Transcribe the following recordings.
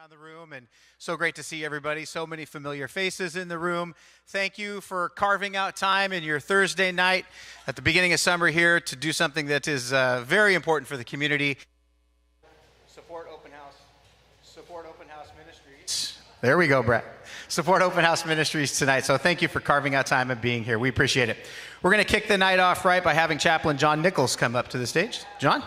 around the room, and so great to see everybody. So many familiar faces in the room. Thank you for carving out time in your Thursday night at the beginning of summer here to do something that is very important for the community. Support Open House Ministries. There we go, Brett. Support Open House Ministries tonight. So thank you for carving out time and being here. We appreciate it. We're going to kick the night off right by having Chaplain John Nichols come up to the stage. John?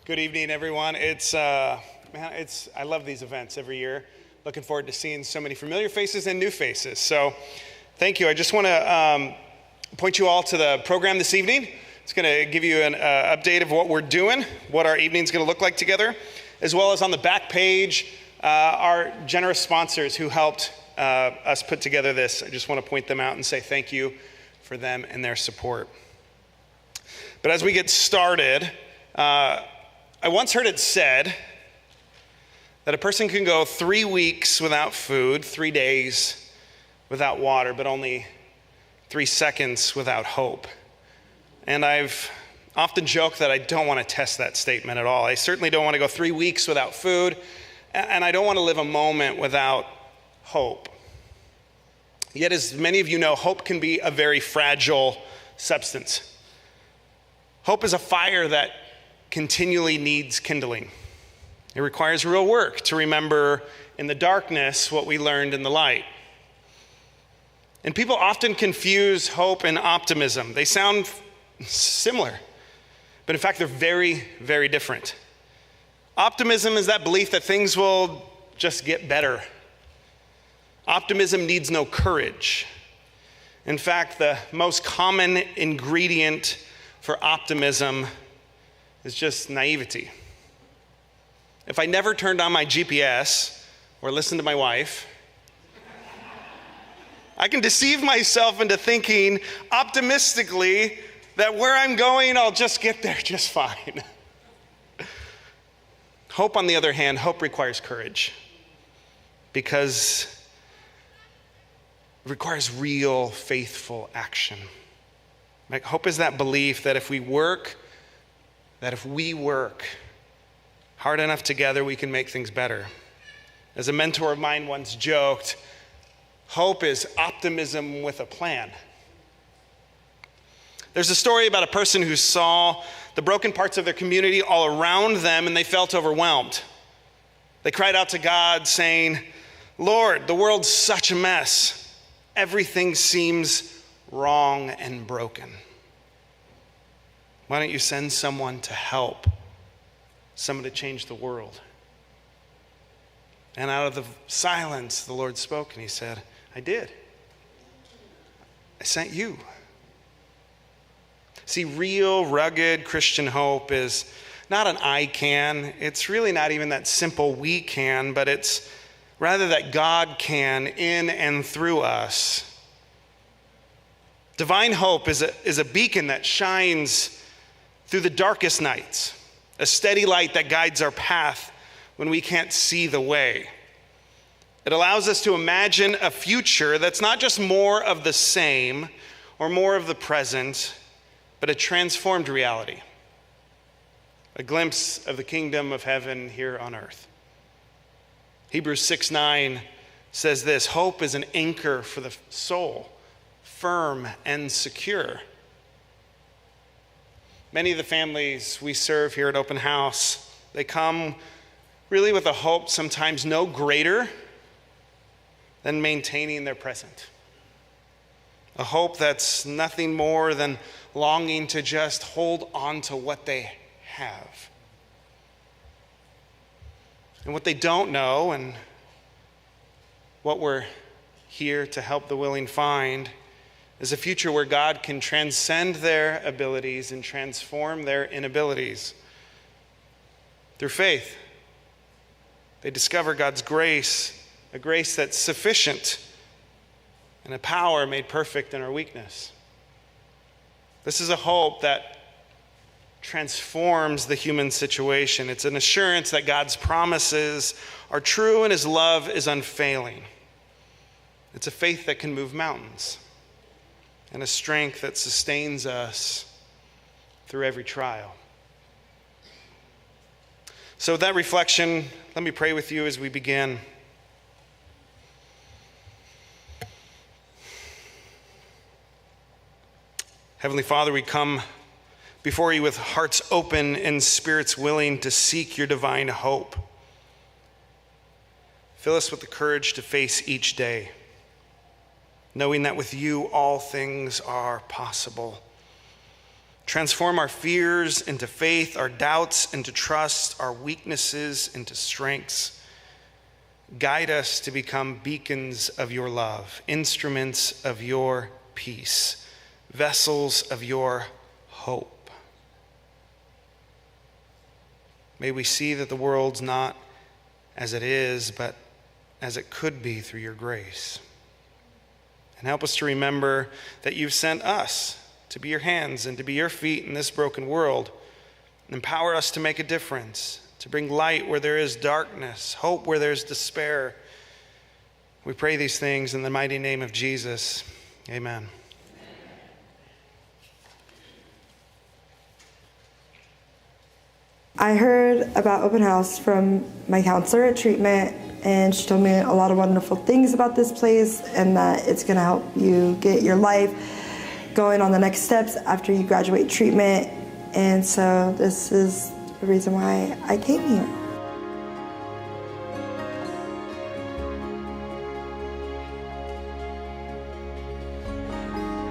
Good evening, everyone. I love these events every year. Looking forward to seeing so many familiar faces and new faces. So thank you. I just want to point you all to the program this evening. It's going to give you an update of what we're doing, what our evening's going to look like together, as well as on the back page, our generous sponsors who helped us put together this. I just want to point them out and say thank you for them and their support. But as we get started, I once heard it said that a person can go 3 weeks without food, 3 days without water, but only 3 seconds without hope. And I've often joked that I don't want to test that statement at all. I certainly don't want to go 3 weeks without food, and I don't want to live a moment without hope. Yet, as many of you know, hope can be a very fragile substance. Hope is a fire that continually needs kindling. It requires real work to remember in the darkness what we learned in the light. And people often confuse hope and optimism. They sound similar, but in fact, they're very, very different. Optimism is that belief that things will just get better. Optimism needs no courage. In fact, the most common ingredient for optimism is just naivety. If I never turned on my GPS or listened to my wife, I can deceive myself into thinking optimistically that where I'm going, I'll just get there just fine. Hope, on the other hand, hope requires courage because it requires real, faithful action. Like, hope is that belief that if we work hard enough together, we can make things better. As a mentor of mine once joked, hope is optimism with a plan. There's a story about a person who saw the broken parts of their community all around them and they felt overwhelmed. They cried out to God saying, "Lord, the world's such a mess. Everything seems wrong and broken. Why don't you send someone to help, someone to change the world?" And out of the silence, the Lord spoke and he said, "I did. I sent you." See, real, rugged Christian hope is not an I can. It's really not even that simple we can, but it's rather that God can in and through us. Divine hope is a beacon that shines through the darkest nights, a steady light that guides our path when we can't see the way. It allows us to imagine a future that's not just more of the same or more of the present, but a transformed reality, a glimpse of the kingdom of heaven here on earth. Hebrews 6:9 says this: hope is an anchor for the soul, firm and secure. Many of the families we serve here at Open House, they come really with a hope sometimes no greater than maintaining their present. A hope that's nothing more than longing to just hold on to what they have. And what they don't know, and what we're here to help the willing find, is a future where God can transcend their abilities and transform their inabilities. Through faith, they discover God's grace, a grace that's sufficient, and a power made perfect in our weakness. This is a hope that transforms the human situation. It's an assurance that God's promises are true and his love is unfailing. It's a faith that can move mountains and a strength that sustains us through every trial. So with that reflection, let me pray with you as we begin. Heavenly Father, we come before you with hearts open and spirits willing to seek your divine hope. Fill us with the courage to face each day, knowing that with you all things are possible. Transform our fears into faith, our doubts into trust, our weaknesses into strengths. Guide us to become beacons of your love, instruments of your peace, vessels of your hope. May we see that the world's not as it is, but as it could be through your grace. And help us to remember that you've sent us to be your hands and to be your feet in this broken world. Empower us to make a difference, to bring light where there is darkness, hope where there's despair. We pray these things in the mighty name of Jesus. Amen. I heard about open house from my counselor at treatment, and she told me a lot of wonderful things about this place and that it's going to help you get your life going on the next steps after you graduate treatment. And so this is the reason why I came here.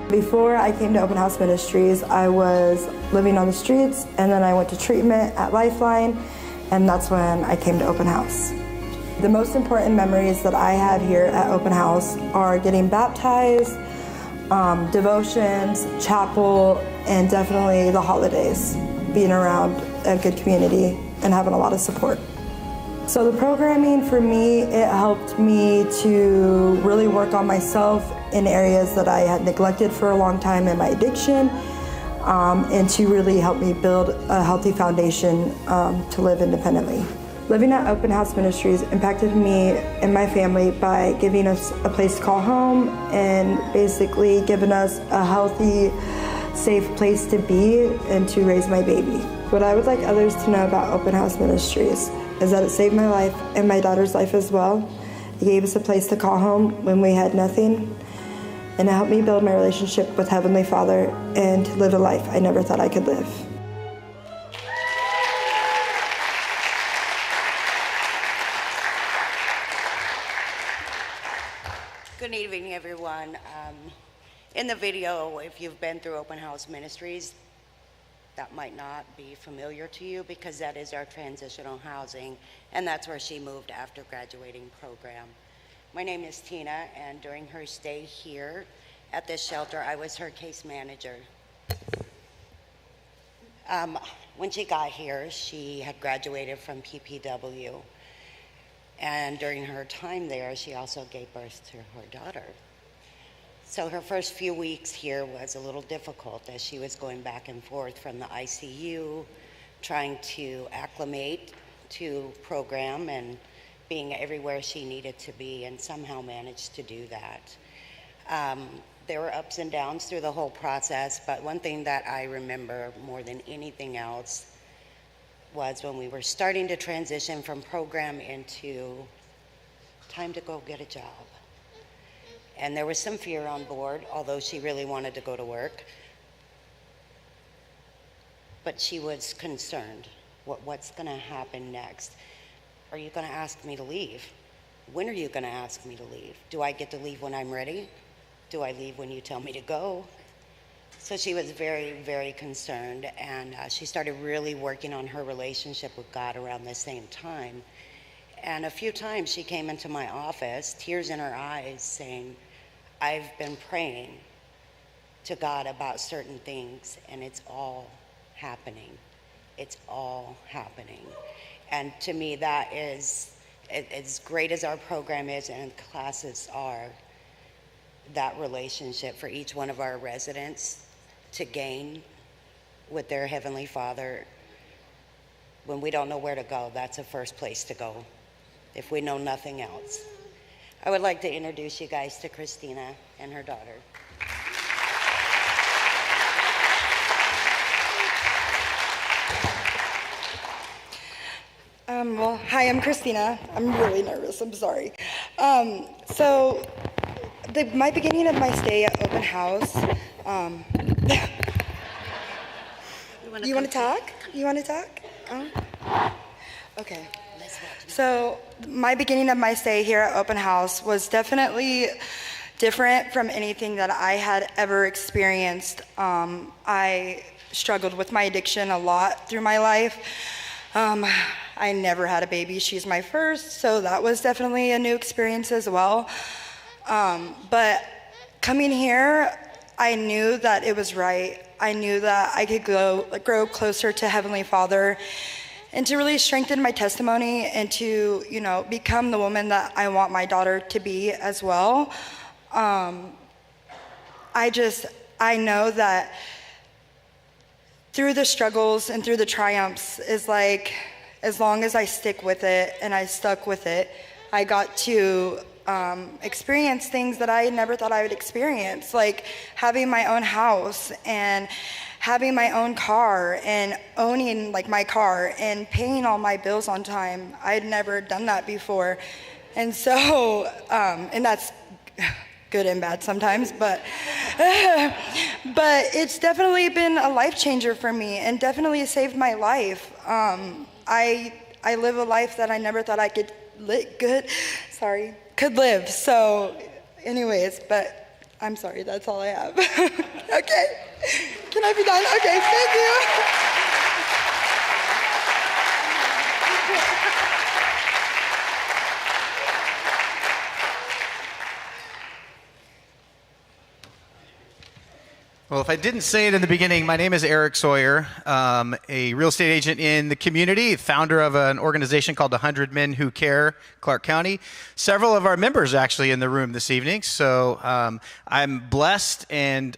Before I came to Open House Ministries, I was living on the streets, and then I went to treatment at Lifeline, and that's when I came to Open House. The most important memories that I have here at Open House are getting baptized, devotions, chapel, and definitely the holidays, being around a good community and having a lot of support. So the programming for me, it helped me to really work on myself in areas that I had neglected for a long time in my addiction, and to really help me build a healthy foundation to live independently. Living at Open House Ministries impacted me and my family by giving us a place to call home and basically giving us a healthy, safe place to be and to raise my baby. What I would like others to know about Open House Ministries is that it saved my life and my daughter's life as well. It gave us a place to call home when we had nothing, and it helped me build my relationship with Heavenly Father and to live a life I never thought I could live. Good evening, everyone. In the video, if you've been through Open House Ministries, that might not be familiar to you because that is our transitional housing, and that's where she moved after graduating program. My name is Tina, and during her stay here at this shelter, I was her case manager. When she got here, she had graduated from PPW, and during her time there, she also gave birth to her daughter. So her first few weeks here was a little difficult as she was going back and forth from the ICU, trying to acclimate to program and being everywhere she needed to be, and somehow managed to do that. There were ups and downs through the whole process, but one thing that I remember more than anything else was when we were starting to transition from program into time to go get a job. And there was some fear on board, although she really wanted to go to work. But she was concerned. What's going to happen next? Are you going to ask me to leave? When are you going to ask me to leave? Do I get to leave when I'm ready? Do I leave when you tell me to go? So she was very, very concerned, and she started really working on her relationship with God around the same time. And a few times she came into my office, tears in her eyes, saying, I've been praying to God about certain things, and it's all happening. It's all happening. And to me, that is, as great as our program is and classes are, that relationship for each one of our residents to gain with their Heavenly Father, when we don't know where to go, that's the first place to go, if we know nothing else. I would like to introduce you guys to Christina and her daughter. Well, hi, I'm Christina. I'm really nervous. I'm sorry. My beginning of my stay at Open House. You want to talk? You want to talk? Okay. So my beginning of my stay here at Open House was definitely different from anything that I had ever experienced. I struggled with my addiction a lot through my life. I never had a baby. She's my first, so that was definitely a new experience as well. But coming here, I knew that it was right. I knew that I could grow closer to Heavenly Father and to really strengthen my testimony and to, become the woman that I want my daughter to be as well. I know that through the struggles and through the triumphs is like, as long as I stick with it, and I stuck with it, I got to experience things that I never thought I would experience, like having my own house and having my own car and owning my car and paying all my bills on time. I had never done that before. And so, and that's good and bad sometimes, but it's definitely been a life changer for me and definitely saved my life. I live a life that I never thought I could live. So anyways, but I'm sorry, that's all I have. Okay, can I be done? Okay, thank you. Well, if I didn't say it in the beginning, my name is Eric Sawyer, a real estate agent in the community, founder of an organization called 100 Men Who Care, Clark County. Several of our members actually in the room this evening, so I'm blessed and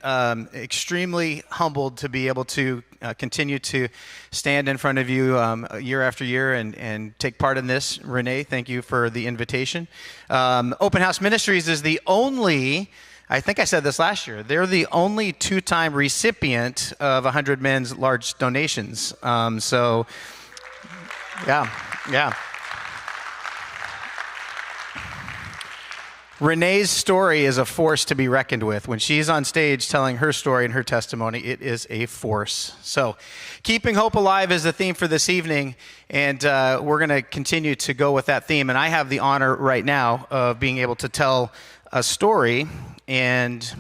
extremely humbled to be able to continue to stand in front of you year after year and take part in this. Renee, thank you for the invitation. Open House Ministries is the only, I think I said this last year, they're the only two-time recipient of 100 Men's large donations. So, yeah. Renee's story is a force to be reckoned with. When she's on stage telling her story and her testimony, it is a force. So, keeping hope alive is the theme for this evening, and we're going to continue to go with that theme. And I have the honor right now of being able to tell a story and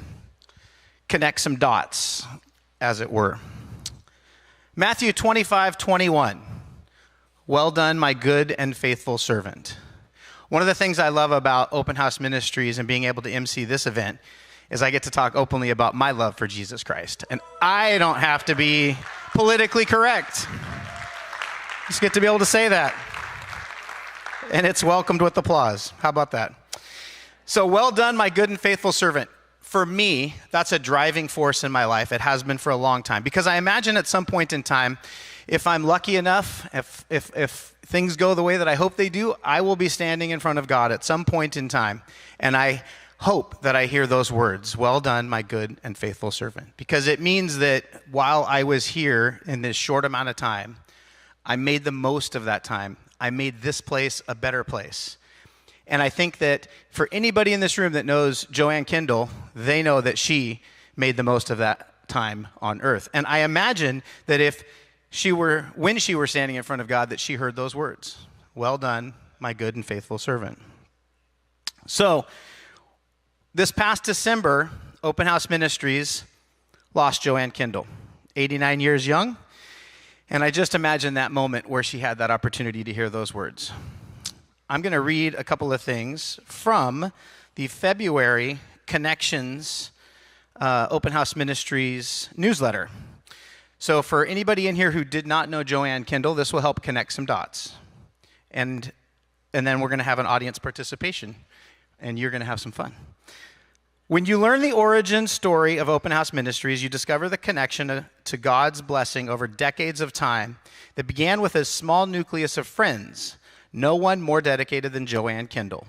connect some dots, as it were. Matthew 25:21. Well done, my good and faithful servant. One of the things I love about Open House Ministries and being able to MC this event is I get to talk openly about my love for Jesus Christ. And I don't have to be politically correct. Just get to be able to say that. And it's welcomed with applause. How about that? So, well done, my good and faithful servant. For me, that's a driving force in my life. It has been for a long time. Because I imagine at some point in time, if I'm lucky enough, if things go the way that I hope they do, I will be standing in front of God at some point in time. And I hope that I hear those words, well done, my good and faithful servant. Because it means that while I was here in this short amount of time, I made the most of that time. I made this place a better place. And I think that for anybody in this room that knows Joanne Kendall, they know that she made the most of that time on earth. And I imagine that when she were standing in front of God, that she heard those words, well done, my good and faithful servant. So this past December, Open House Ministries lost Joanne Kendall, 89 years young. And I just imagine that moment where she had that opportunity to hear those words. I'm going to read a couple of things from the February Connections Open House Ministries newsletter. So for anybody in here who did not know Joanne Kendall, this will help connect some dots. And then we're going to have an audience participation, and you're going to have some fun. When you learn the origin story of Open House Ministries, you discover the connection to God's blessing over decades of time that began with a small nucleus of friends. No one more dedicated than Joanne Kendall.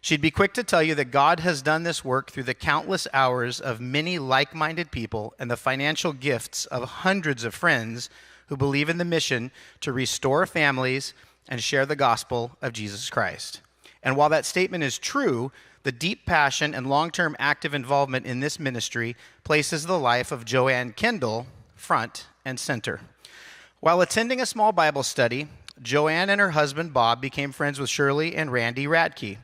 She'd be quick to tell you that God has done this work through the countless hours of many like-minded people and the financial gifts of hundreds of friends who believe in the mission to restore families and share the gospel of Jesus Christ. And while that statement is true, the deep passion and long-term active involvement in this ministry places the life of Joanne Kendall front and center. While attending a small Bible study, Joanne and her husband Bob became friends with Shirley and Randy Radke.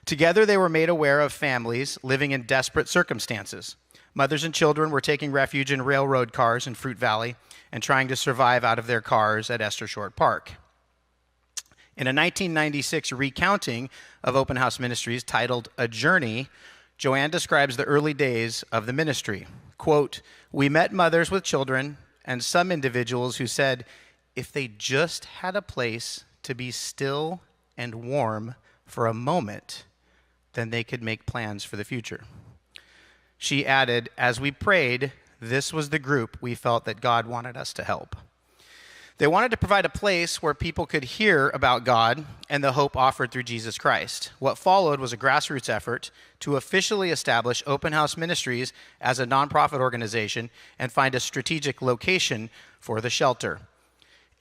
Together, they were made aware of families living in desperate circumstances. Mothers and children were taking refuge in railroad cars in Fruit Valley and trying to survive out of their cars at Esther Short Park. In a 1996 recounting of Open House Ministries titled A Journey, Joanne describes the early days of the ministry. Quote, "We met mothers with children and some individuals who said if they just had a place to be still and warm for a moment, then they could make plans for the future." She added, "As we prayed, this was the group we felt that God wanted us to help." They wanted to provide a place where people could hear about God and the hope offered through Jesus Christ. What followed was a grassroots effort to officially establish Open House Ministries as a nonprofit organization and find a strategic location for the shelter.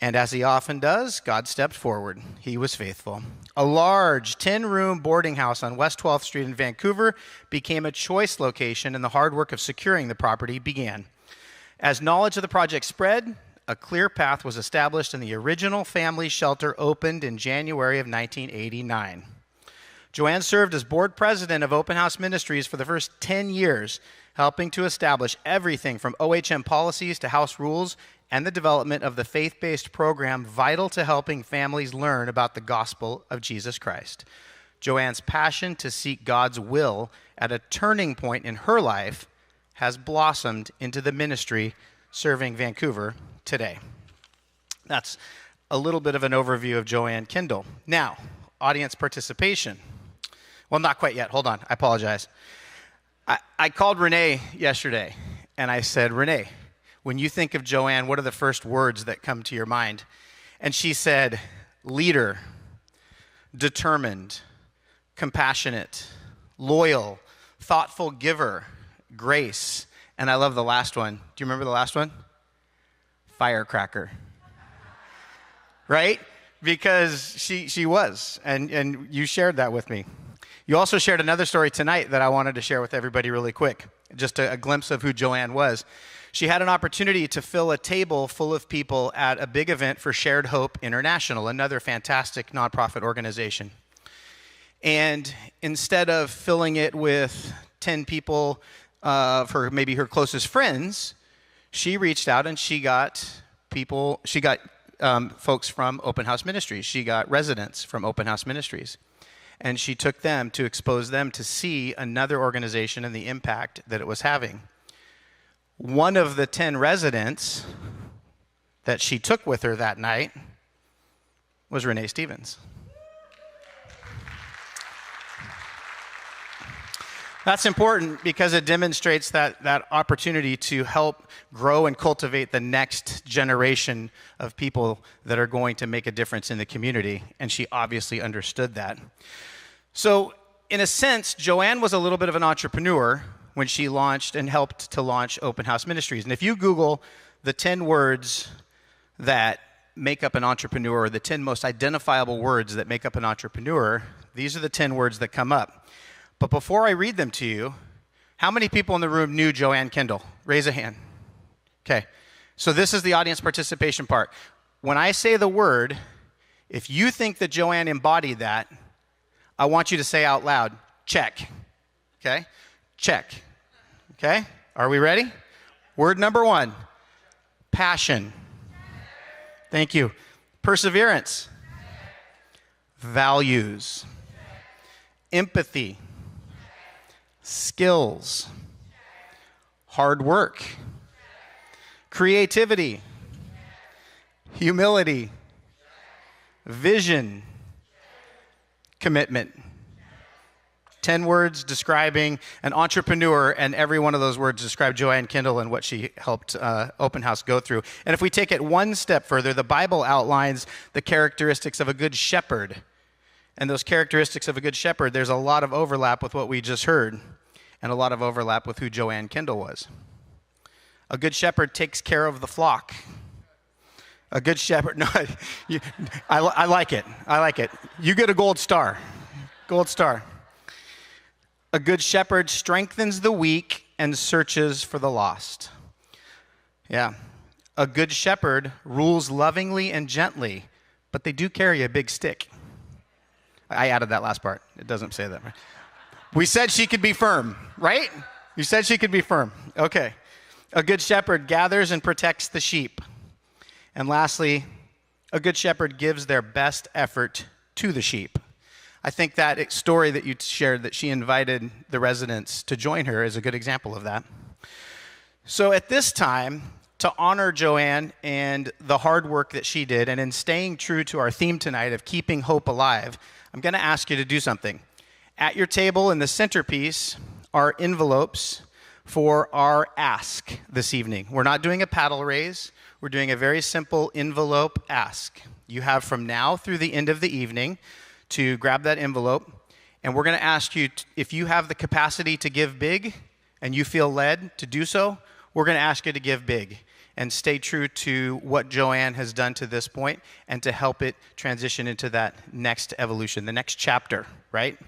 And as he often does, God stepped forward. He was faithful. A large 10-room boarding house on West 12th Street in Vancouver became a choice location, and the hard work of securing the property began. As knowledge of the project spread, a clear path was established, and the original family shelter opened in January of 1989. Joanne served as board president of Open House Ministries for the first 10 years, helping to establish everything from OHM policies to house rules and the development of the faith-based program vital to helping families learn about the gospel of Jesus Christ. Joanne's passion to seek God's will at a turning point in her life has blossomed into the ministry serving Vancouver today. That's a little bit of an overview of Joanne Kendall. Now, audience participation. Well, not quite yet. Hold on. I apologize. I called Renee yesterday, and I said, "Renee, when you think of Joanne, what are the first words that come to your mind?" And she said, leader, determined, compassionate, loyal, thoughtful giver, grace. And I love the last one. Do you remember the last one? Firecracker. Right? Because she was, and you shared that with me. You also shared another story tonight that I wanted to share with everybody really quick, just a glimpse of who Joanne was. She had an opportunity to fill a table full of people at a big event for Shared Hope International, another fantastic nonprofit organization. And instead of filling it with 10 people for maybe her closest friends, she reached out and she got folks from Open House Ministries. She got residents from Open House Ministries. And she took them to expose them to see another organization and the impact that it was having. One of the 10 residents that she took with her that night was Renee Stevens. That's important because it demonstrates that opportunity to help grow and cultivate the next generation of people that are going to make a difference in the community, and she obviously understood that. So, in a sense, Joanne was a little bit of an entrepreneur when she launched and helped to launch Open House Ministries. And if you Google the 10 words that make up an entrepreneur, the 10 most identifiable words that make up an entrepreneur, these are the 10 words that come up. But before I read them to you, how many people in the room knew Joanne Kendall? Raise a hand. Okay, so this is the audience participation part. When I say the word, if you think that Joanne embodied that, I want you to say out loud, check. Okay? Check. Okay? Are we ready? Word number 1, passion. Thank you. Perseverance. Values. Empathy. Skills. Hard work. Creativity. Humility. Vision. Commitment. 10 words describing an entrepreneur, and every one of those words describe Joanne Kendall and what she helped Open House go through. And if we take it one step further, the Bible outlines the characteristics of a good shepherd. And those characteristics of a good shepherd, there's a lot of overlap with what we just heard, and a lot of overlap with who Joanne Kendall was. A good shepherd takes care of the flock. A good shepherd. No, I like it. I like it. You get a gold star. Gold star. A good shepherd strengthens the weak and searches for the lost. Yeah. A good shepherd rules lovingly and gently, but they do carry a big stick. I added that last part. It doesn't say that. We said she could be firm, right? You said she could be firm. Okay. A good shepherd gathers and protects the sheep. And lastly, a good shepherd gives their best effort to the sheep. I think that story that you shared, that she invited the residents to join her, is a good example of that. So at this time, to honor Joanne and the hard work that she did, and in staying true to our theme tonight of keeping hope alive, I'm going to ask you to do something. At your table in the centerpiece are envelopes for our ask this evening. We're not doing a paddle raise. We're doing a very simple envelope ask. You have from now through the end of the evening to grab that envelope, and we're going to ask you if you have the capacity to give big and you feel led to do so, we're going to ask you to give big and stay true to what Joanne has done to this point and to help it transition into that next evolution, the next chapter, right?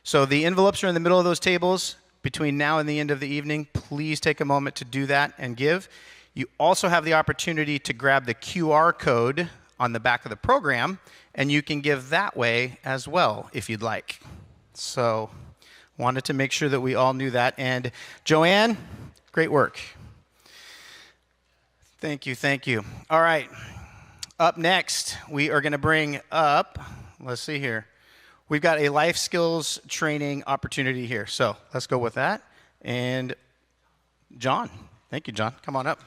So the envelopes are in the middle of those tables. Between now and the end of the evening, please take a moment to do that and give. You also have the opportunity to grab the QR code on the back of the program, and you can give that way as well if you'd like. So wanted to make sure that we all knew that. And Joanne, great work. Thank you, thank you. All right, up next, we are going to bring up, let's see here. We've got a life skills training opportunity here. So let's go with that. And John, thank you, John. Come on up.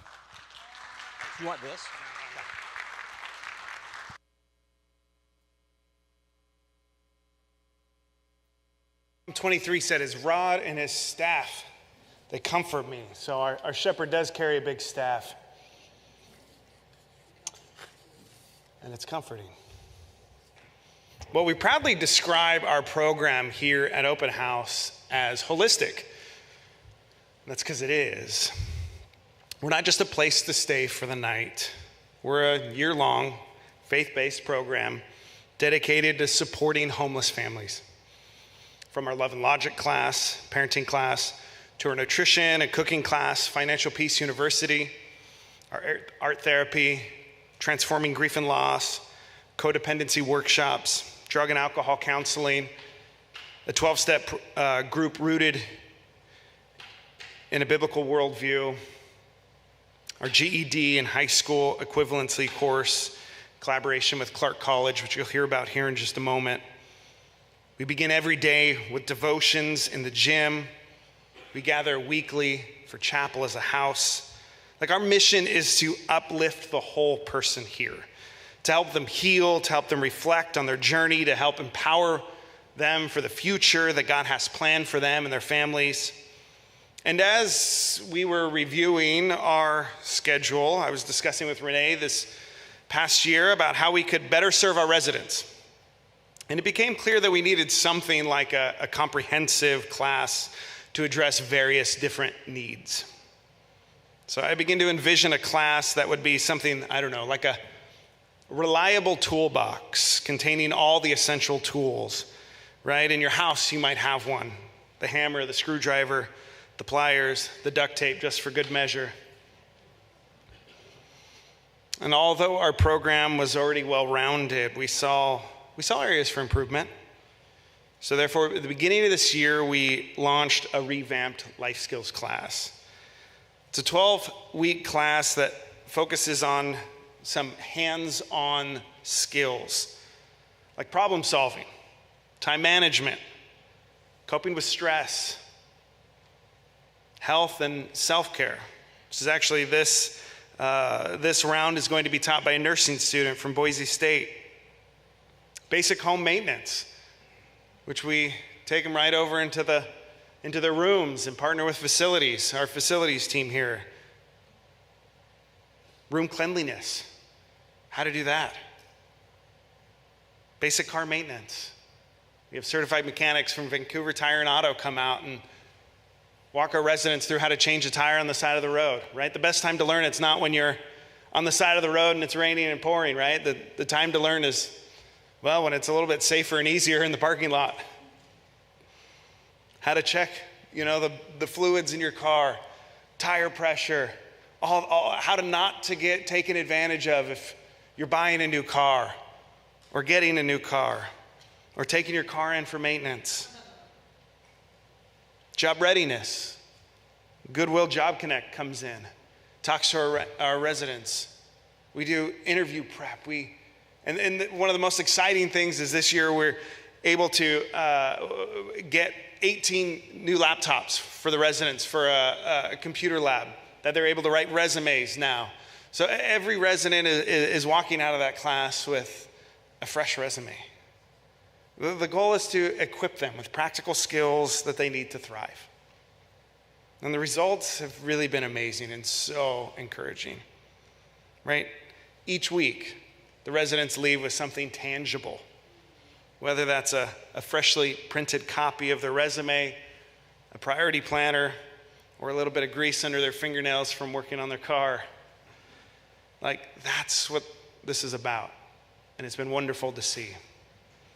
You want this? 23 said, his rod and his staff, they comfort me. So our shepherd does carry a big staff. And it's comforting. Well, we proudly describe our program here at Open House as holistic. That's because it is. We're not just a place to stay for the night. We're a year-long, faith-based program dedicated to supporting homeless families. From our Love and Logic class, parenting class, to our nutrition and cooking class, Financial Peace University, our art therapy, transforming grief and loss, codependency workshops, drug and alcohol counseling, a 12-step group rooted in a biblical worldview, our GED and high school equivalency course, collaboration with Clark College, which you'll hear about here in just a moment. We begin every day with devotions in the gym. We gather weekly for chapel as a house. Like, our mission is to uplift the whole person here, to help them heal, to help them reflect on their journey, to help empower them for the future that God has planned for them and their families. And as we were reviewing our schedule, I was discussing with Renee this past year about how we could better serve our residents. And it became clear that we needed something like a comprehensive class to address various different needs. So I began to envision a class that would be something, I don't know, like a reliable toolbox containing all the essential tools, right? In your house, you might have one: the hammer, the screwdriver, the pliers, the duct tape, just for good measure. And although our program was already well-rounded, we saw areas for improvement. So therefore, at the beginning of this year, we launched a revamped life skills class. It's a 12-week class that focuses on some hands-on skills, like problem solving, time management, coping with stress, health and self-care. This is actually this round is going to be taught by a nursing student from Boise State. Basic home maintenance, which we take them right over into their rooms and partner with facilities, our facilities team here. Room cleanliness, how to do that. Basic car maintenance. We have certified mechanics from Vancouver Tire and Auto come out and walk our residents through how to change a tire on the side of the road, right? The best time to learn it's not when you're on the side of the road and it's raining and pouring, right? The time to learn is, well, when it's a little bit safer and easier in the parking lot. How to check, the fluids in your car, tire pressure, how to not to get taken advantage of if you're buying a new car or getting a new car or taking your car in for maintenance. Job readiness. Goodwill Job Connect comes in, talks to our residents. We do interview prep. And one of the most exciting things is this year we're able to get 18 new laptops for the residents for a computer lab that they're able to write resumes now. So every resident is walking out of that class with a fresh resume. The goal is to equip them with practical skills that they need to thrive. And the results have really been amazing and so encouraging, right? Each week, the residents leave with something tangible, whether that's a freshly printed copy of their resume, a priority planner, or a little bit of grease under their fingernails from working on their car. Like, that's what this is about. And it's been wonderful to see.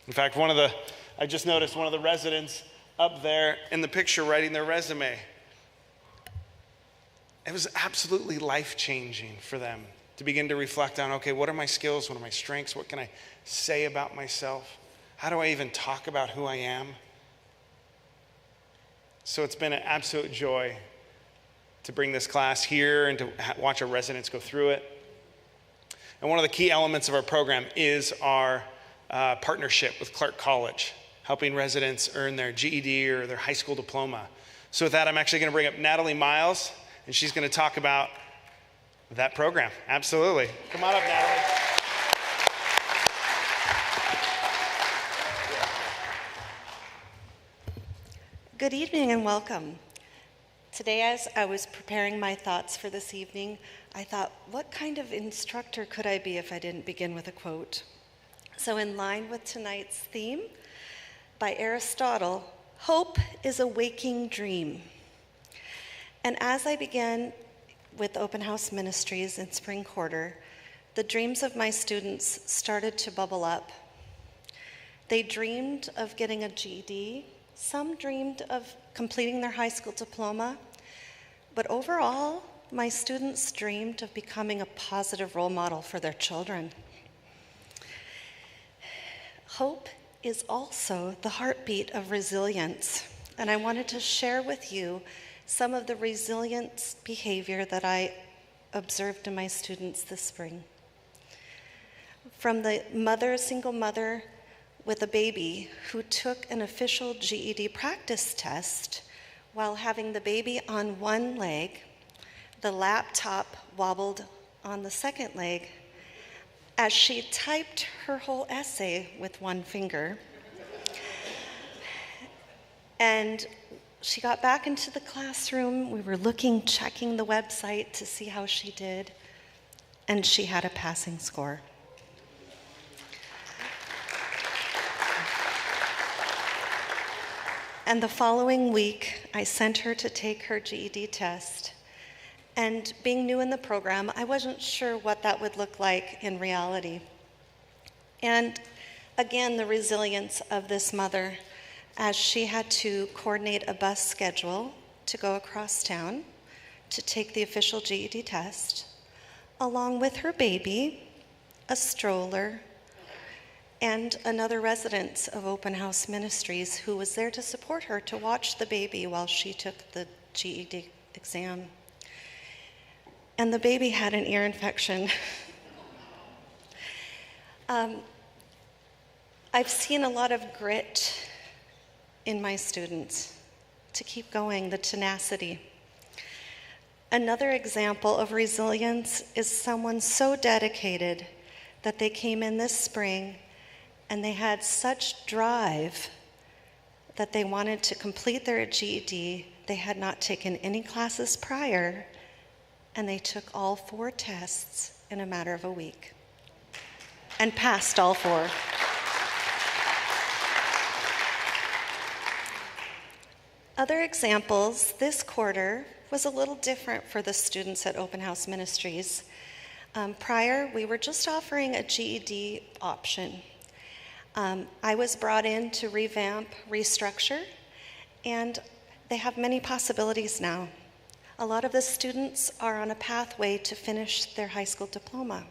In fact, I just noticed one of the residents up there in the picture writing their resume. It was absolutely life-changing for them to begin to reflect on, okay, what are my skills? What are my strengths? What can I say about myself? How do I even talk about who I am? So it's been an absolute joy to bring this class here and to watch our residents go through it. And one of the key elements of our program is our partnership with Clark College, helping residents earn their GED or their high school diploma. So with that, I'm actually going to bring up Natalie Miles, and she's going to talk about that program. Absolutely. Come on up, Natalie. Good evening and welcome. Today, as I was preparing my thoughts for this evening, I thought, what kind of instructor could I be if I didn't begin with a quote? So in line with tonight's theme, by Aristotle, hope is a waking dream. And as I began with Open House Ministries in spring quarter, the dreams of my students started to bubble up. They dreamed of getting a GED. Some dreamed of completing their high school diploma. But overall, my students dreamed of becoming a positive role model for their children. Hope is also the heartbeat of resilience. And I wanted to share with you some of the resilience behavior that I observed in my students this spring. From the single mother with a baby who took an official GED practice test while having the baby on one leg, the laptop wobbled on the second leg, as she typed her whole essay with one finger. And she got back into the classroom. We were checking the website to see how she did, and she had a passing score. And the following week, I sent her to take her GED test. And being new in the program, I wasn't sure what that would look like in reality. And again, the resilience of this mother, as she had to coordinate a bus schedule to go across town to take the official GED test, along with her baby, a stroller, and another resident of Open House Ministries who was there to support her to watch the baby while she took the GED exam. And the baby had an ear infection. I've seen a lot of grit in my students to keep going, the tenacity. Another example of resilience is someone so dedicated that they came in this spring and they had such drive that they wanted to complete their GED. They had not taken any classes prior, and they took all 4 tests in a matter of a week and passed all 4. Other examples, this quarter was a little different for the students at Open House Ministries. Prior, we were just offering a GED option. I was brought in to revamp, restructure, and they have many possibilities now. A lot of the students are on a pathway to finish their high school diploma.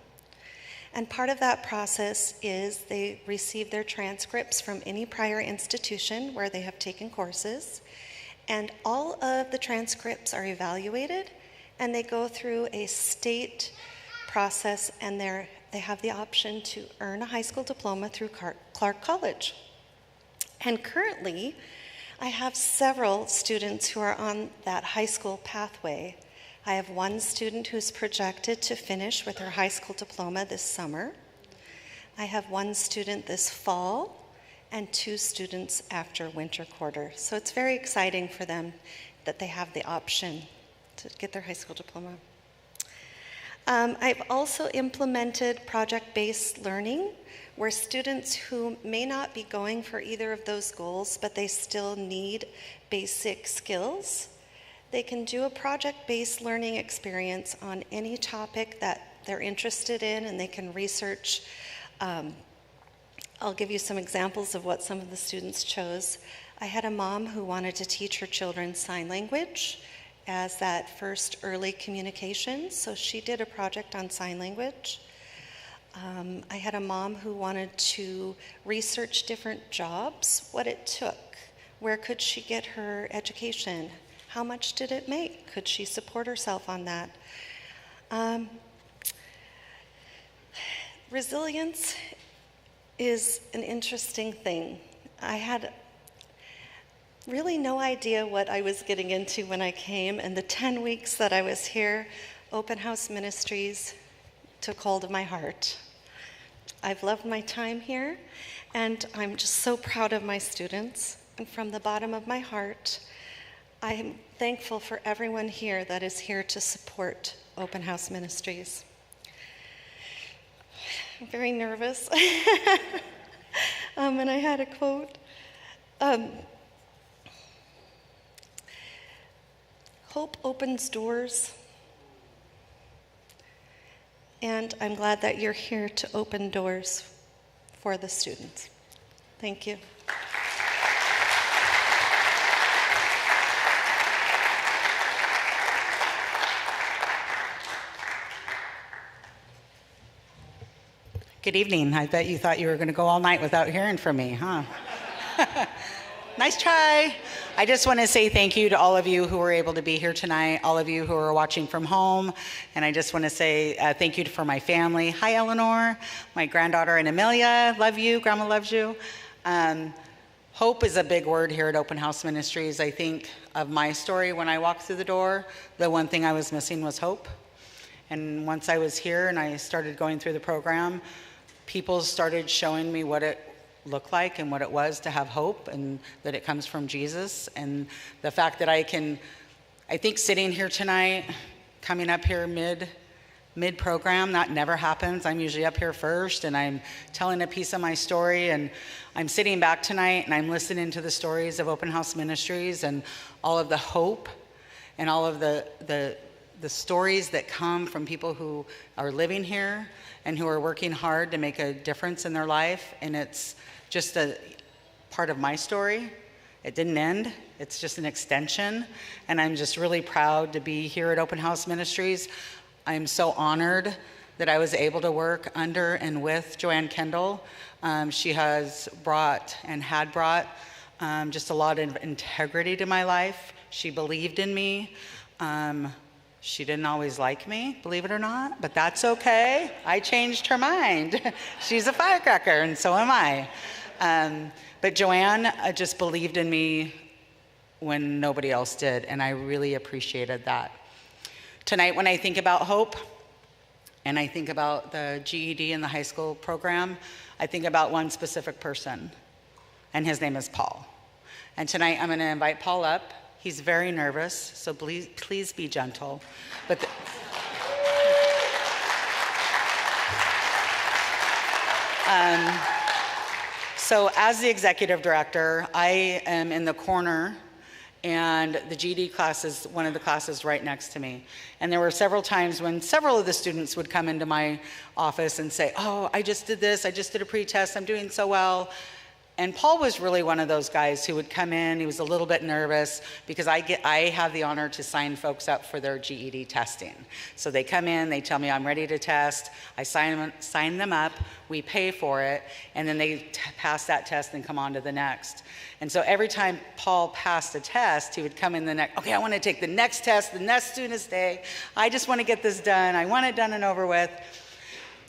And part of that process is they receive their transcripts from any prior institution where they have taken courses, and all of the transcripts are evaluated, and they go through a state process, and they have the option to earn a high school diploma through Clark College. And currently, I have several students who are on that high school pathway. I have one student who's projected to finish with her high school diploma this summer. I have one student this fall and 2 students after winter quarter. So it's very exciting for them that they have the option to get their high school diploma. I've also implemented project-based learning where students who may not be going for either of those goals, but they still need basic skills, they can do a project-based learning experience on any topic that they're interested in, and they can research. I'll give you some examples of what some of the students chose. I had a mom who wanted to teach her children sign language as that first early communication, so she did a project on sign language. I had a mom who wanted to research different jobs, what it took, where could she get her education, how much did it make, could she support herself on that. Resilience is an interesting thing. I had really no idea what I was getting into when I came, and the 10 weeks that I was here, Open House Ministries took hold of my heart. I've loved my time here, and I'm just so proud of my students. And from the bottom of my heart, I am thankful for everyone here that is here to support Open House Ministries. I'm very nervous. And I had a quote. Hope opens doors, and I'm glad that you're here to open doors for the students. Thank you. Good evening. I bet you thought you were going to go all night without hearing from me, huh? Nice try. I just want to say thank you to all of you who were able to be here tonight, all of you who are watching from home. And I just want to say thank you for my family. Hi, Eleanor, my granddaughter and Amelia. Love you. Grandma loves you. Hope is a big word here at Open House Ministries. I think of my story when I walked through the door, the one thing I was missing was hope. And once I was here and I started going through the program, people started showing me what it looked like and what it was to have hope, and that it comes from Jesus. And the fact that I think sitting here tonight, coming up here mid-program, that never happens. I'm usually up here first, and I'm telling a piece of my story, and I'm sitting back tonight and I'm listening to the stories of Open House Ministries and all of the hope and all of the stories that come from people who are living here and who are working hard to make a difference in their life. And it's just a part of my story. It didn't end. It's just an extension. And I'm just really proud to be here at Open House Ministries. I'm so honored that I was able to work under and with Joanne Kendall. She has brought and had brought just a lot of integrity to my life. She believed in me. She didn't always like me, believe it or not, but that's okay. I changed her mind. She's a firecracker, and so am I. But Joanne just believed in me when nobody else did, and I really appreciated that. Tonight, when I think about hope, and I think about the GED and the high school program, I think about one specific person, and his name is Paul. And tonight, I'm gonna invite Paul up. He's very nervous, so please be gentle. But so as the executive director, I am in the corner and the GED class is one of the classes right next to me. And there were several times when several of the students would come into my office and say, oh, I just did this, I just did a pre-test, I'm doing so well. And Paul was really one of those guys who would come in. He was a little bit nervous because I have the honor to sign folks up for their GED testing. So they come in, they tell me I'm ready to test, I sign them up, we pay for it, and then they pass that test and come on to the next. And so every time Paul passed a test, he would come in the next, okay, I want to take the next test, the next student's day, I just want to get this done, I want it done and over with.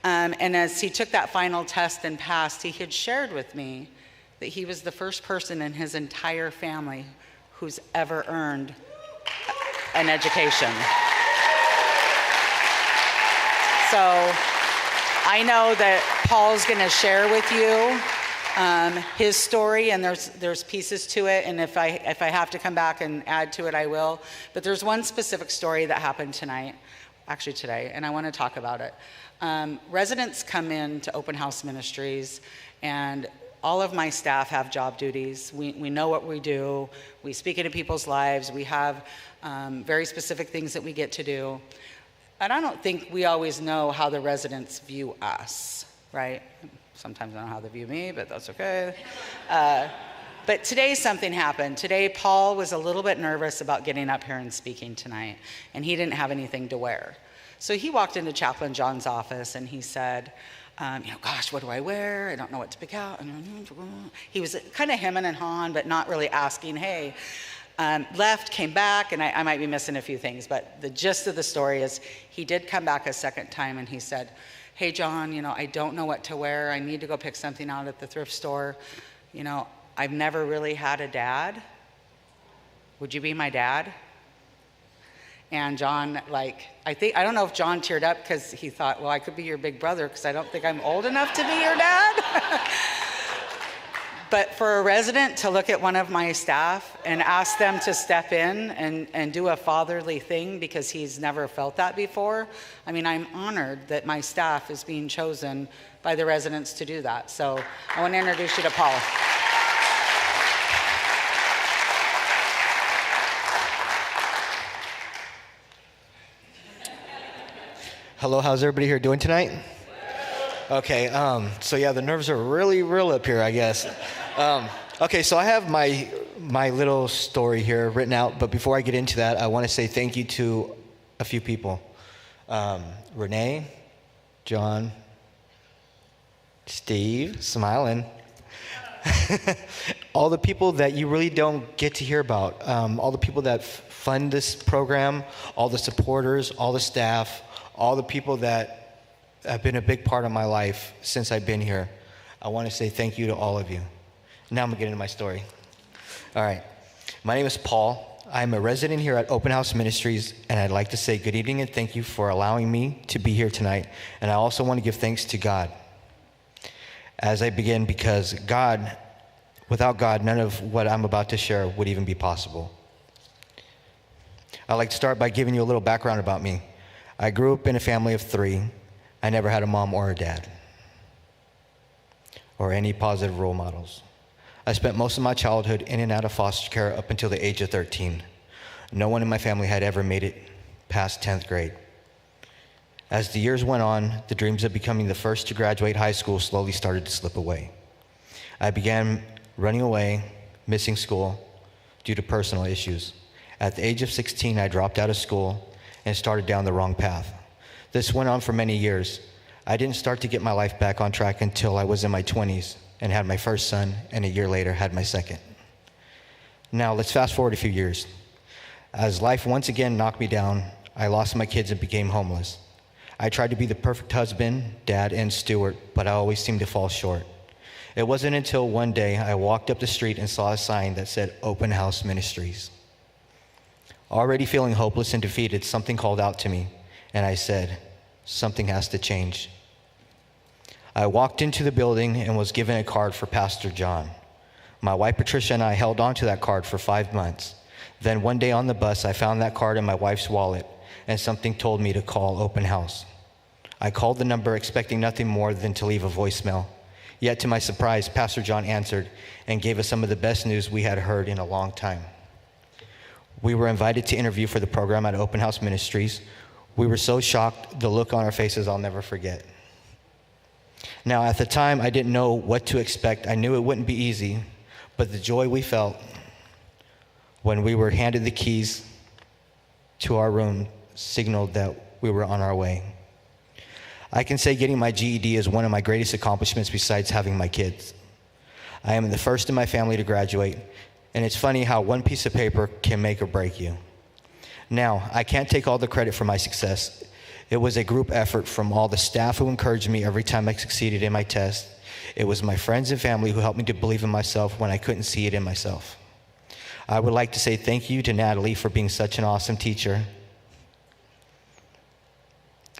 And as he took that final test and passed, he had shared with me that he was the first person in his entire family who's ever earned an education. So I know that Paul's gonna share with you his story, and there's pieces to it, and if I have to come back and add to it, I will. But there's one specific story that happened today, and I wanna talk about it. Residents come in to Open House Ministries, and all of my staff have job duties. We know what we do. We speak into people's lives. We have very specific things that we get to do. And I don't think we always know how the residents view us, right? Sometimes I don't know how they view me, but that's okay. But today something happened. Today Paul was a little bit nervous about getting up here and speaking tonight, and he didn't have anything to wear. So he walked into Chaplain John's office and he said, gosh, what do I wear? I don't know what to pick out. He was kind of hemming and hawing, but not really asking, hey. Left, came back, and I might be missing a few things, but the gist of the story is he did come back a second time and he said, hey, John, I don't know what to wear. I need to go pick something out at the thrift store. I've never really had a dad. Would you be my dad? And John, I don't know if John teared up because he thought, well, I could be your big brother because I don't think I'm old enough to be your dad. But for a resident to look at one of my staff and ask them to step in and do a fatherly thing because he's never felt that before, I'm honored that my staff is being chosen by the residents to do that. So I want to introduce you to Paul. Hello, how's everybody here doing tonight? Okay, so yeah, the nerves are really real up here, I guess. Okay, so I have my little story here written out, but before I get into that, I want to say thank you to a few people. Renee, John, Steve, smiling. All the people that you really don't get to hear about, all the people that fund this program, all the supporters, all the staff, all the people that have been a big part of my life since I've been here. I want to say thank you to all of you. Now I'm going to get into my story. All right. My name is Paul. I'm a resident here at Open House Ministries, and I'd like to say good evening and thank you for allowing me to be here tonight. And I also want to give thanks to God as I begin, because without God, none of what I'm about to share would even be possible. I'd like to start by giving you a little background about me. I grew up in a family of 3. I never had a mom or a dad or any positive role models. I spent most of my childhood in and out of foster care up until the age of 13. No one in my family had ever made it past 10th grade. As the years went on, the dreams of becoming the first to graduate high school slowly started to slip away. I began running away, missing school due to personal issues. At the age of 16, I dropped out of school and started down the wrong path. This went on for many years. I didn't start to get my life back on track until I was in my 20s and had my first son, and a year later had my second. Now let's fast forward a few years. As life once again knocked me down, I lost my kids and became homeless. I tried to be the perfect husband, dad, and steward, but I always seemed to fall short. It wasn't until one day I walked up the street and saw a sign that said Open House Ministries. Already feeling hopeless and defeated, something called out to me, and I said, something has to change. I walked into the building and was given a card for Pastor John. My wife Patricia and I held on to that card for 5 months. Then one day on the bus, I found that card in my wife's wallet, and something told me to call Open House. I called the number expecting nothing more than to leave a voicemail. Yet to my surprise, Pastor John answered and gave us some of the best news we had heard in a long time. We were invited to interview for the program at Open House Ministries. We were so shocked, the look on our faces I'll never forget. Now, at the time, I didn't know what to expect. I knew it wouldn't be easy, but the joy we felt when we were handed the keys to our room signaled that we were on our way. I can say getting my GED is one of my greatest accomplishments besides having my kids. I am the first in my family to graduate, and it's funny how one piece of paper can make or break you. Now, I can't take all the credit for my success. It was a group effort from all the staff who encouraged me every time I succeeded in my test. It was my friends and family who helped me to believe in myself when I couldn't see it in myself. I would like to say thank you to Natalie for being such an awesome teacher,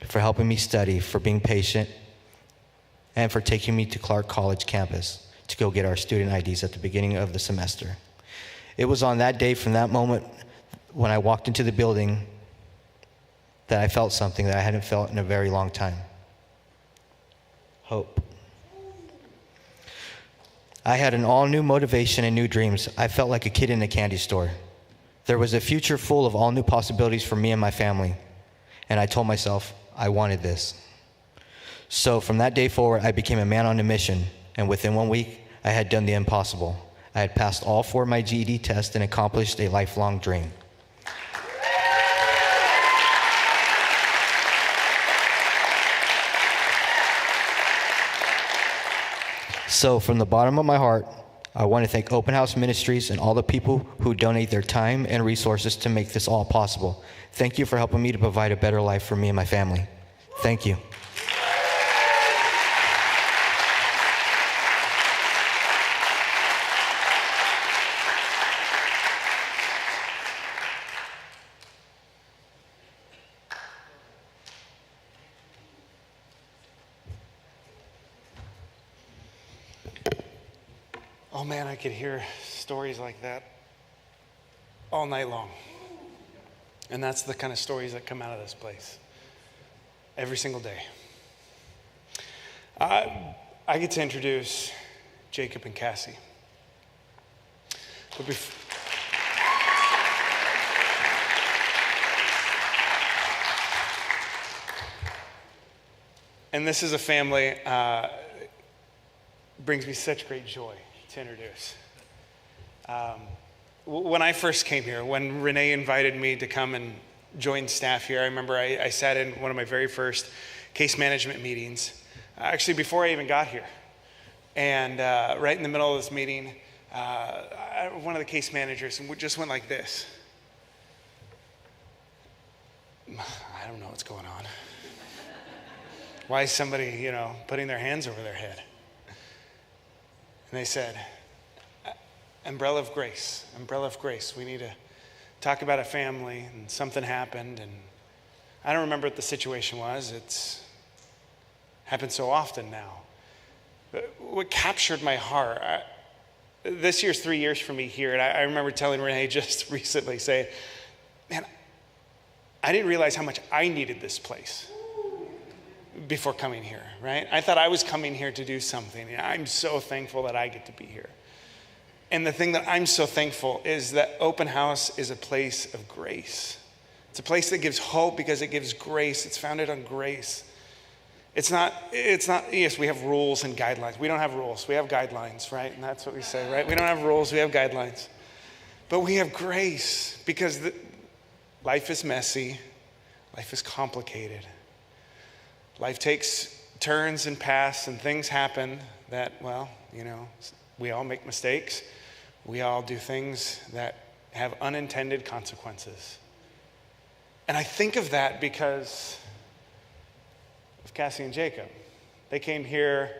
for helping me study, for being patient, and for taking me to Clark College campus to go get our student IDs at the beginning of the semester. It was on that day, from that moment when I walked into the building, that I felt something that I hadn't felt in a very long time. Hope. I had an all-new motivation and new dreams. I felt like a kid in a candy store. There was a future full of all new possibilities for me and my family. And I told myself I wanted this. So from that day forward, I became a man on a mission. And within 1 week, I had done the impossible. I had passed all 4 of my GED tests and accomplished a lifelong dream. So from the bottom of my heart, I want to thank Open House Ministries and all the people who donate their time and resources to make this all possible. Thank you for helping me to provide a better life for me and my family. Thank you. Oh man, I could hear stories like that all night long. And that's the kind of stories that come out of this place every single day. I get to introduce Jacob and Cassie. But and this is a family, brings me such great joy to introduce. When I first came here, when Renee invited me to come and join staff here, I remember I sat in one of my very first case management meetings, actually before I even got here. And right in the middle of this meeting, one of the case managers just went like this. I don't know what's going on. Why is somebody, putting their hands over their head? And they said, umbrella of grace, we need to talk about a family, and something happened, and I don't remember what the situation was. It's happened so often now. But what captured my heart, this year's 3 years for me here, and I remember telling Renee just recently, saying, man, I didn't realize how much I needed this place before coming here, right? I thought I was coming here to do something. And I'm so thankful that I get to be here. And the thing that I'm so thankful is that Open House is a place of grace. It's a place that gives hope because it gives grace. It's founded on grace. It's not, yes, we have rules and guidelines. We don't have rules. We have guidelines, right? And that's what we say, right? We don't have rules. We have guidelines. But we have grace because life is messy. Life is complicated. Life takes turns and paths, and things happen that, we all make mistakes. We all do things that have unintended consequences. And I think of that because of Cassie and Jacob. They came here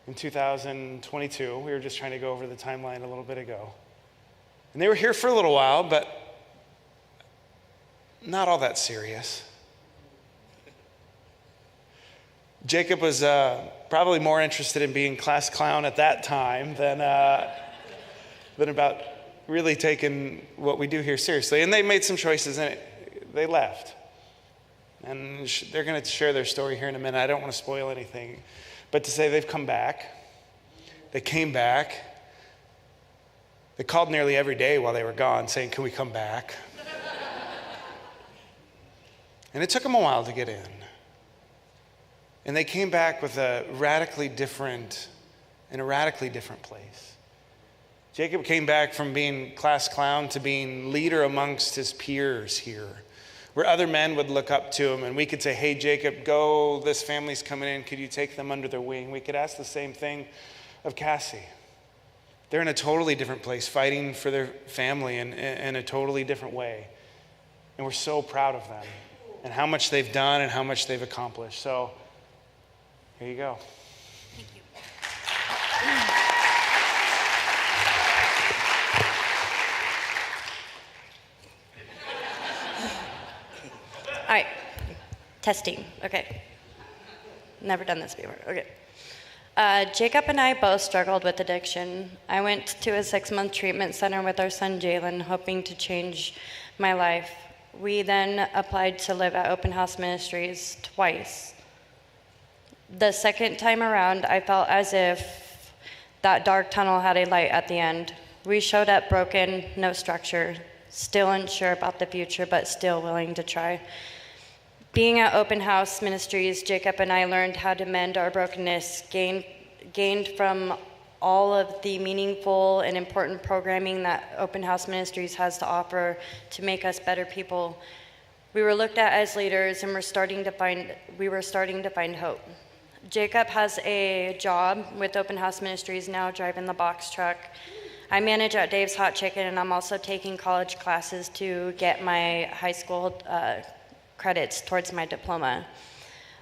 in 2022. We were just trying to go over the timeline a little bit ago. And they were here for a little while, but not all that serious. Jacob was probably more interested in being class clown at that time than about really taking what we do here seriously. And they made some choices, and they left. And they're going to share their story here in a minute. I don't want to spoil anything. But to say they've come back. They came back. They called nearly every day while they were gone saying, can we come back? And it took them a while to get in. And they came back with in a radically different place. Jacob came back from being class clown to being leader amongst his peers here, where other men would look up to him and we could say, hey, Jacob, go, this family's coming in. Could you take them under their wing? We could ask the same thing of Cassie. They're in a totally different place, fighting for their family in a totally different way. And we're so proud of them and how much they've done and how much they've accomplished. So here you go. Thank you. All right, testing, okay. Never done this before, okay. Jacob and I both struggled with addiction. I went to a 6-month treatment center with our son Jalen, hoping to change my life. We then applied to live at Open House Ministries twice. The second time around, I felt as if that dark tunnel had a light at the end. We showed up broken, no structure, still unsure about the future, but still willing to try. Being at Open House Ministries, Jacob and I learned how to mend our brokenness, gained from all of the meaningful and important programming that Open House Ministries has to offer to make us better people. We were looked at as leaders, and we were starting to find hope. Jacob has a job with Open House Ministries now, driving the box truck. I manage at Dave's Hot Chicken, and I'm also taking college classes to get my high school credits towards my diploma.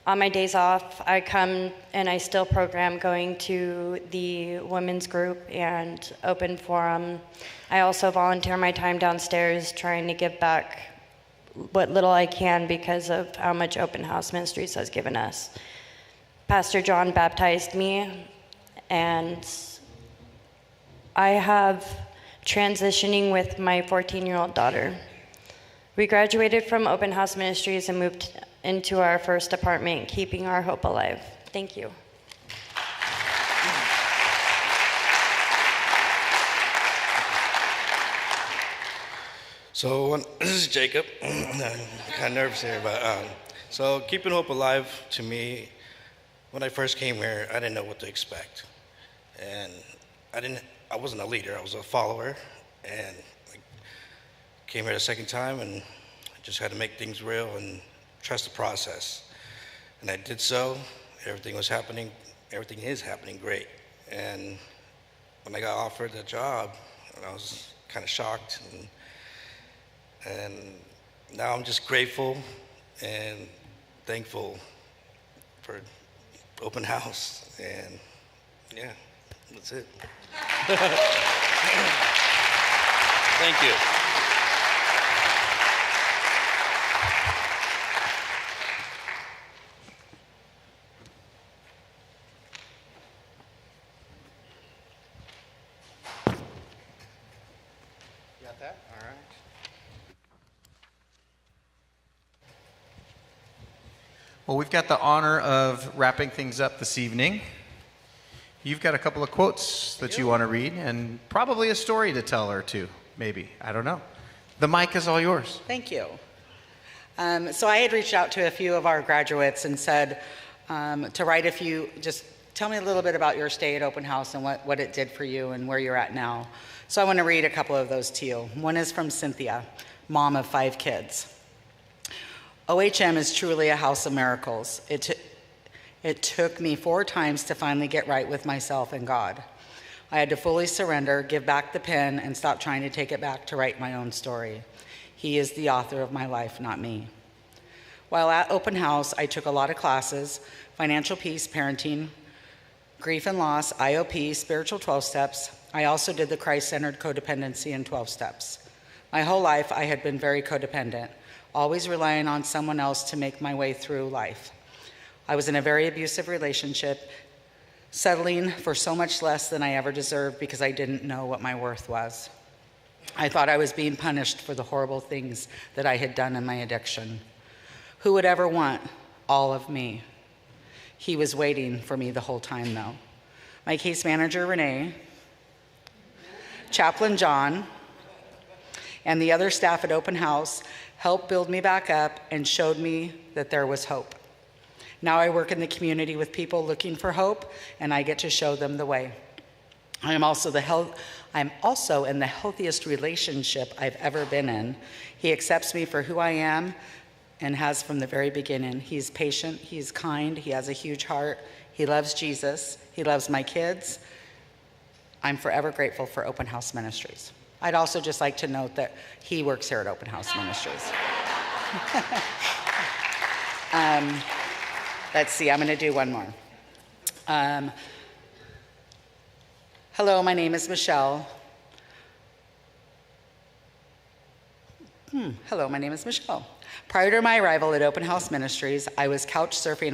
On my days off, I come and I still program going to the women's group and open forum. I also volunteer my time downstairs trying to give back what little I can because of how much Open House Ministries has given us. Pastor John baptized me, and I have transitioning with my 14-year-old daughter. We graduated from Open House Ministries and moved into our first apartment, keeping our hope alive. Thank you. So this is Jacob. I'm kind of nervous here, but so keeping hope alive to me, when I first came here, I didn't know what to expect, and I wasn't a leader. I was a follower, and came here the second time and just had to make things real and trust the process. And I did so. Everything is happening great. And when I got offered the job, I was kind of shocked. And now I'm just grateful and thankful for Open House. And yeah, that's it. Thank you. Well, we've got the honor of wrapping things up this evening. You've got a couple of quotes that you want to read and probably a story to tell or two, maybe. I don't know. The mic is all yours. Thank you. So I had reached out to a few of our graduates and said to write a few, just tell me a little bit about your stay at Open House and what it did for you and where you're at now. So I want to read a couple of those to you. One is from Cynthia, mom of 5 kids. OHM is truly a house of miracles. It took me 4 times to finally get right with myself and God. I had to fully surrender, give back the pen, and stop trying to take it back to write my own story. He is the author of my life, not me. While at Open House, I took a lot of classes: financial peace, parenting, grief and loss, IOP, spiritual 12 steps. I also did the Christ-centered codependency in 12 steps. My whole life, I had been very codependent, always relying on someone else to make my way through life. I was in a very abusive relationship, settling for so much less than I ever deserved because I didn't know what my worth was. I thought I was being punished for the horrible things that I had done in my addiction. Who would ever want all of me? He was waiting for me the whole time, though. My case manager, Renee, chaplain John, and the other staff at Open House helped build me back up, and showed me that there was hope. Now I work in the community with people looking for hope, and I get to show them the way. I'm also in the healthiest relationship I've ever been in. He accepts me for who I am and has from the very beginning. He's patient, he's kind, he has a huge heart, he loves Jesus, he loves my kids. I'm forever grateful for Open House Ministries. I'd also just like to note that he works here at Open House Ministries. Let's see, I'm going to do one more. Hello, my name is Michelle. Hello, my name is Michelle. Prior to my arrival at Open House Ministries, I was couch surfing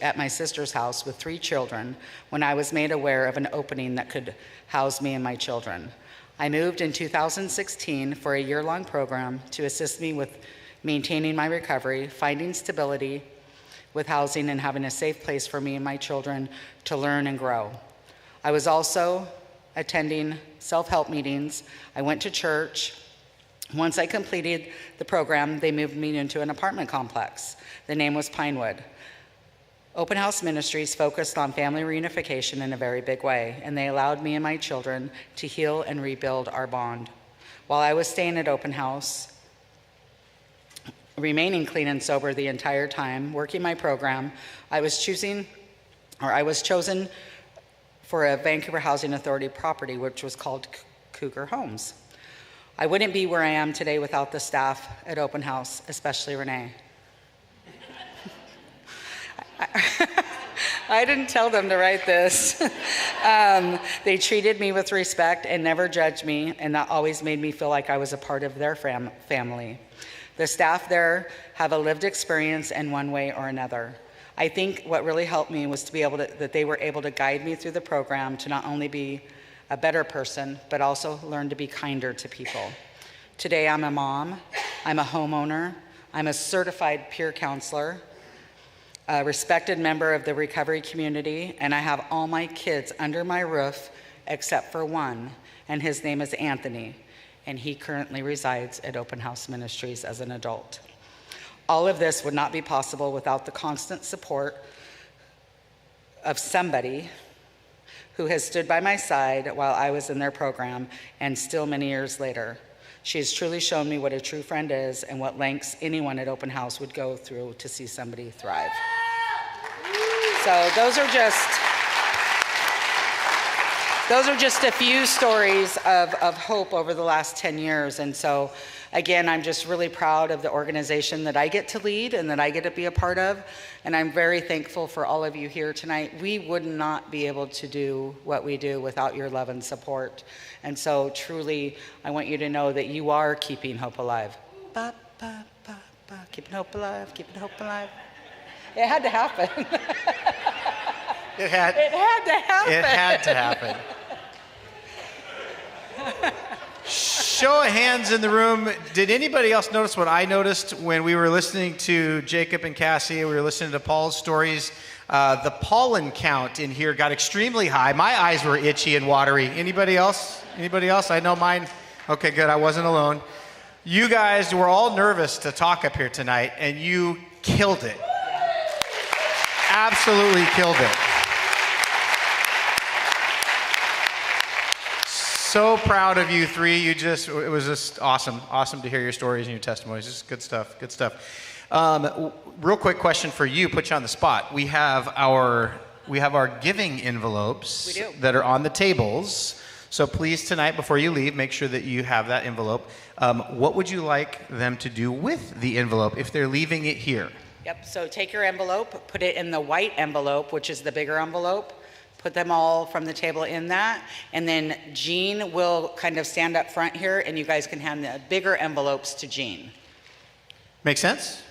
at my sister's house with 3 children when I was made aware of an opening that could house me and my children. I moved in 2016 for a year-long program to assist me with maintaining my recovery, finding stability with housing, and having a safe place for me and my children to learn and grow. I was also attending self-help meetings. I went to church. Once I completed the program, they moved me into an apartment complex. The name was Pinewood. Open House Ministries focused on family reunification in a very big way, and they allowed me and my children to heal and rebuild our bond. While I was staying at Open House, remaining clean and sober the entire time, working my program, I was chosen for a Vancouver Housing Authority property, which was called Cougar Homes. I wouldn't be where I am today without the staff at Open House, especially Renee. I didn't tell them to write this. They treated me with respect and never judged me, and that always made me feel like I was a part of their family. The staff there have a lived experience in one way or another. I think what really helped me was that they were able to guide me through the program to not only be a better person, but also learn to be kinder to people. Today, I'm a mom, I'm a homeowner, I'm a certified peer counselor, a respected member of the recovery community, and I have all my kids under my roof except for one, and his name is Anthony, and he currently resides at Open House Ministries as an adult. All of this would not be possible without the constant support of somebody who has stood by my side while I was in their program, and still many years later. She has truly shown me what a true friend is and what lengths anyone at Open House would go through to see somebody thrive. So those are just a few stories of hope over the last 10 years. And so again, I'm just really proud of the organization that I get to lead and that I get to be a part of. And I'm very thankful for all of you here tonight. We would not be able to do what we do without your love and support. And so truly, I want you to know that you are keeping hope alive. Ba, ba, ba, ba. Keeping hope alive, keeping hope alive. It had to happen. It had to happen. It had to happen. Show of hands in the room. Did anybody else notice what I noticed when we were listening to Jacob and Cassie? We were listening to Paul's stories. The pollen count in here got extremely high. My eyes were itchy and watery. Anybody else? Anybody else? I know mine. Okay, good. I wasn't alone. You guys were all nervous to talk up here tonight, and you killed it. Absolutely killed it. So proud of you 3. It was just awesome to hear your stories and your testimonies. Just good stuff, good stuff. Real quick question for you, put you on the spot. We have our giving envelopes that are on the tables. So please tonight, before you leave, make sure that you have that envelope. What would you like them to do with the envelope if they're leaving it here? Yep, so take your envelope, put it in the white envelope, which is the bigger envelope. Put them all from the table in that, and then Jean will kind of stand up front here, and you guys can hand the bigger envelopes to Jean. Make sense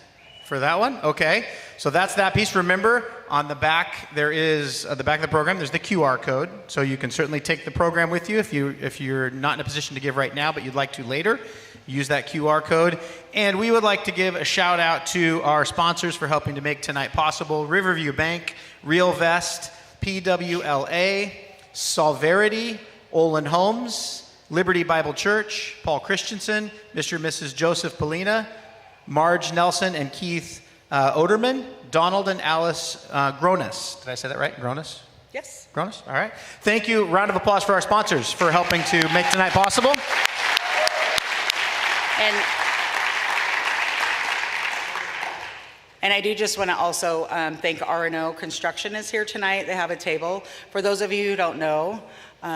for that one? Okay, so that's that piece. Remember, on the back, there is, at the back of the program, there's the QR code, so you can certainly take the program with you if you're not in a position to give right now, but you'd like to later. Use that QR code. And we would like to give a shout out to our sponsors for helping to make tonight possible: Riverview Bank, Real Vest, PWLA, Solverity, Olin Homes, Liberty Bible Church, Paul Christensen, Mr. and Mrs. Joseph Polina, Marge Nelson and Keith Oderman, Donald and Alice Gronis. Did I say that right? Gronis? Yes. Gronis? All right. Thank you. Round of applause for our sponsors for helping to make tonight possible. And I do just want to also thank R&O Construction is here tonight. They have a table. For those of you who don't know,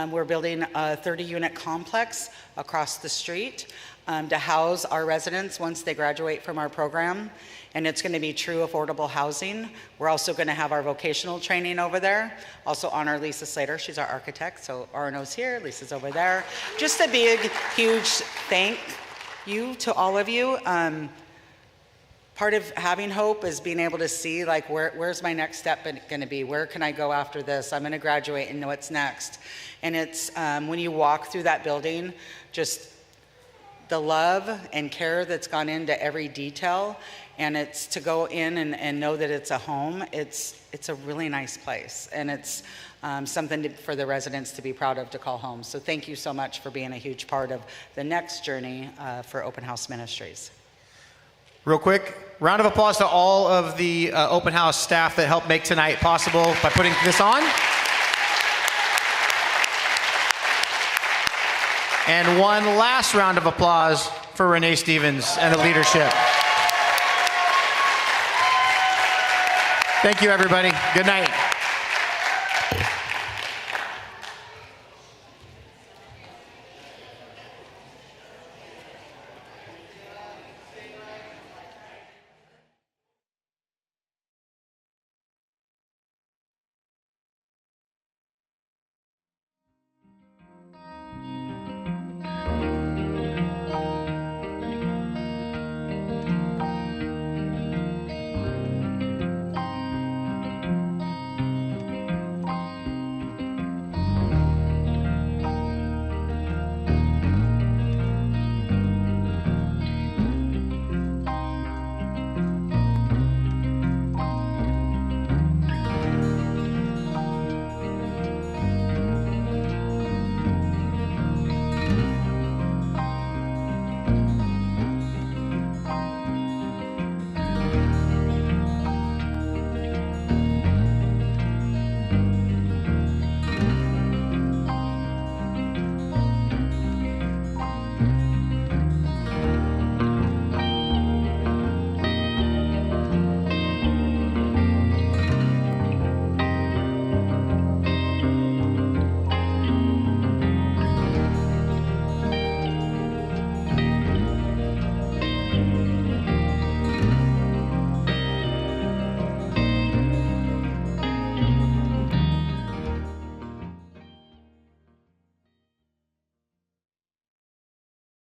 we're building a 30-unit complex across the street to house our residents once they graduate from our program. And it's going to be true affordable housing. We're also going to have our vocational training over there. Also honor Lisa Slater. She's our architect. So R&O's here. Lisa's over there. Just a big, huge thank you to all of you. Part of having hope is being able to see, like, where's my next step going to be? Where can I go after this? I'm going to graduate and know what's next. And it's when you walk through that building, just the love and care that's gone into every detail, and it's to go in and know that it's a home. It's a really nice place, and it's something for the residents to be proud of, to call home. So thank you so much for being a huge part of the next journey for Open House Ministries. Real quick, round of applause to all of the Open House staff that helped make tonight possible by putting this on. And one last round of applause for Renee Stevens and the leadership. Thank you, everybody. Good night.